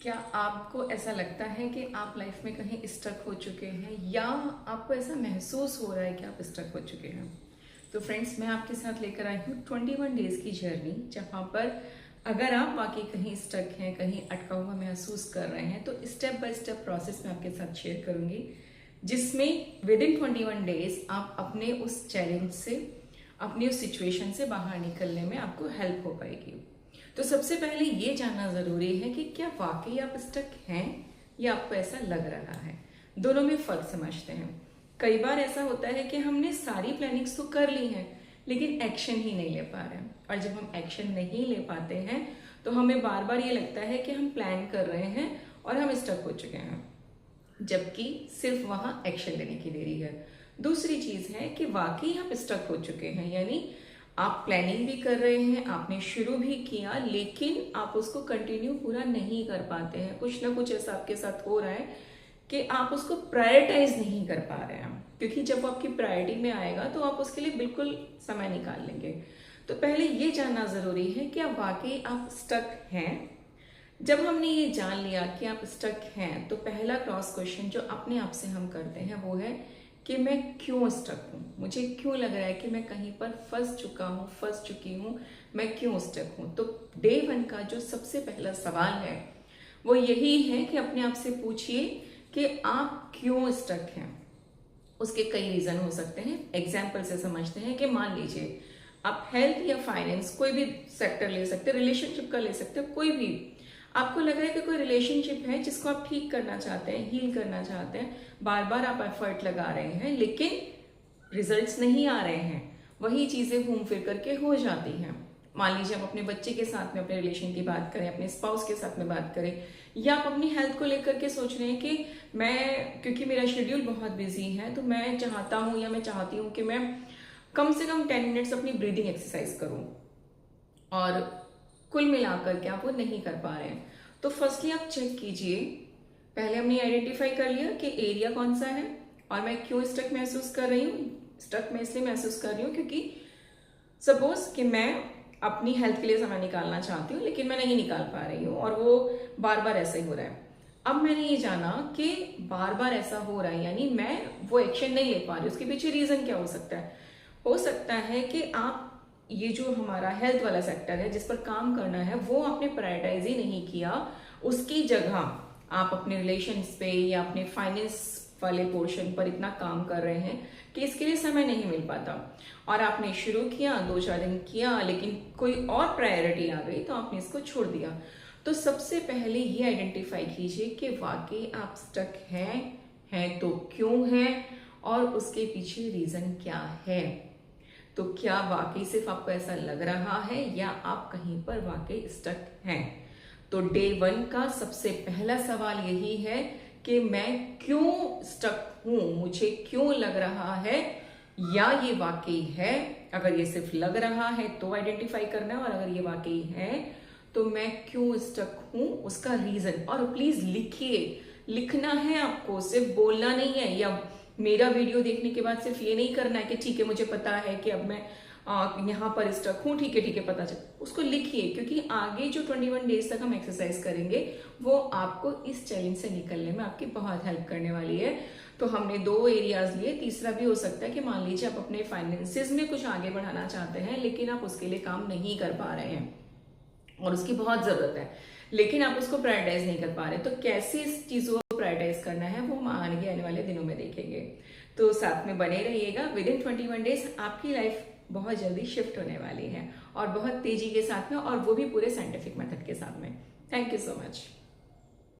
क्या आपको ऐसा लगता है कि आप लाइफ में कहीं स्टक हो चुके हैं या आपको ऐसा महसूस हो रहा है कि आप स्टक हो चुके हैं? तो फ्रेंड्स, मैं आपके साथ लेकर आई हूँ 21 डेज की जर्नी, जहाँ पर अगर आप वाकई कहीं स्टक हैं, कहीं अटका हुआ महसूस कर रहे हैं, तो स्टेप बाय स्टेप प्रोसेस मैं आपके साथ शेयर करूंगी, जिसमें विद इन 21 डेज आप अपने उस चैलेंज से, अपनी उस सिचुएशन से बाहर निकलने में आपको हेल्प हो पाएगी। तो सबसे पहले ये जानना जरूरी है कि क्या वाकई आप स्टक हैं या आपको ऐसा लग रहा है। दोनों में फर्क समझते हैं। कई बार ऐसा होता है कि हमने सारी प्लानिंग्स तो कर ली हैं, लेकिन एक्शन ही नहीं ले पा रहे हैं। और जब हम एक्शन नहीं ले पाते हैं तो हमें बार बार ये लगता है कि हम प्लान कर रहे हैं और हम स्टक हो चुके हैं, जबकि सिर्फ वहां एक्शन लेने की देरी है। दूसरी चीज है कि वाकई हम स्टक हो चुके हैं, यानी आप प्लानिंग भी कर रहे हैं, आपने शुरू भी किया, लेकिन आप उसको कंटिन्यू पूरा नहीं कर पाते हैं। कुछ ना कुछ ऐसा आपके साथ हो रहा है कि आप उसको प्रायोरिटाइज नहीं कर पा रहे हैं, क्योंकि जब आपकी प्रायोरिटी में आएगा तो आप उसके लिए बिल्कुल समय निकाल लेंगे। तो पहले ये जानना जरूरी है कि आप वाकई आप स्टक हैं। जब हमने ये जान लिया कि आप स्टक हैं, तो पहला क्रॉस क्वेश्चन जो अपने आप से हम करते हैं वो है कि मैं क्यों स्टक हूँ, मुझे क्यों लग रहा है कि मैं कहीं पर फंस चुकी हूँ, मैं क्यों स्टक हूँ। तो डे 1 का जो सबसे पहला सवाल है वो यही है कि अपने आप से पूछिए कि आप क्यों स्टक हैं। उसके कई रीजन हो सकते हैं। एग्जाम्पल से समझते हैं कि मान लीजिए आप हेल्थ या फाइनेंस, कोई भी सेक्टर ले सकते हैं, रिलेशनशिप का ले सकते हैं, कोई भी आपको लग रहा है कि कोई रिलेशनशिप है जिसको आप ठीक करना चाहते हैं, हील करना चाहते हैं, बार बार आप एफर्ट लगा रहे हैं लेकिन रिजल्ट्स नहीं आ रहे हैं, वही चीजें घूम फिर करके हो जाती हैं। मान लीजिए आप अपने बच्चे के साथ में अपने रिलेशन की बात करें, अपने स्पाउस के साथ में बात करें, या आप अपनी हेल्थ को लेकर के सोच रहे हैं कि मैं, क्योंकि मेरा शेड्यूल बहुत बिजी है, तो मैं चाहता हूं या मैं चाहती हूँ कि मैं कम से कम 10 मिनट्स अपनी ब्रीदिंग एक्सरसाइज करूं, और कुल मिलाकर के आप वो नहीं कर पा रहे हैं। तो फर्स्टली आप चेक कीजिए, पहले हमने आइडेंटिफाई कर लिया कि एरिया कौन सा है और मैं क्यों स्टक महसूस कर रही हूँ। स्टक मैं इसलिए महसूस कर रही हूँ क्योंकि सपोज कि मैं अपनी हेल्थ के लिए समय निकालना चाहती हूँ लेकिन मैं नहीं निकाल पा रही हूँ और वो बार बार ऐसा ही हो रहा है। अब मैंने ये जाना कि बार बार ऐसा हो रहा है, यानी मैं वो एक्शन नहीं ले पा रही। उसके पीछे रीजन क्या हो सकता है? हो सकता है कि आप, ये जो हमारा हेल्थ वाला सेक्टर है जिस पर काम करना है, वो आपने प्रायोरिटाइज ही नहीं किया। उसकी जगह आप अपने रिलेशंस पे या अपने फाइनेंस वाले पोर्शन पर इतना काम कर रहे हैं कि इसके लिए समय नहीं मिल पाता, और आपने शुरू किया, 2-4 दिन किया, लेकिन कोई और प्रायोरिटी आ गई तो आपने इसको छोड़ दिया। तो सबसे पहले ये आइडेंटिफाई कीजिए कि वाकई आप स्टक हैं तो क्यों हैं, और उसके पीछे रीजन क्या है। तो क्या वाकई सिर्फ आपको ऐसा लग रहा है या आप कहीं पर वाकई स्टक हैं? तो डे 1 का सबसे पहला सवाल यही है कि मैं क्यों स्टक हूं, मुझे क्यों लग रहा है, या ये वाकई है। अगर ये सिर्फ लग रहा है तो आइडेंटिफाई करना है, और अगर ये वाकई है तो मैं क्यों स्टक हूं, उसका रीजन। और प्लीज लिखिए, लिखना है आपको, सिर्फ बोलना नहीं है, या मेरा वीडियो देखने के बाद सिर्फ ये नहीं करना है कि ठीक है मुझे पता है कि अब मैं यहाँ पर स्टक हूँ, ठीक है पता चल। उसको लिखिए, क्योंकि आगे जो 21 डेज तक हम एक्सरसाइज करेंगे वो आपको इस चैलेंज से निकलने में आपकी बहुत हेल्प करने वाली है। तो हमने 2 एरियाज लिए, तीसरा भी हो सकता है कि मान लीजिए आप अपने फाइनेंसेस में कुछ आगे बढ़ाना चाहते हैं लेकिन आप उसके लिए काम नहीं कर पा रहे हैं और उसकी बहुत जरूरत है, लेकिन आप उसको प्रायोरिटाइज नहीं कर पा रहे। तो कैसे इस चीजों को प्रायोरिटाइज करना है वो हम आने वाले दिनों में देखेंगे। तो साथ में बने रहिएगा। विद इन 21 डेज आपकी लाइफ बहुत जल्दी शिफ्ट होने वाली है, और बहुत तेजी के साथ में, और वो भी पूरे साइंटिफिक मेथड के साथ में। Thank you so much.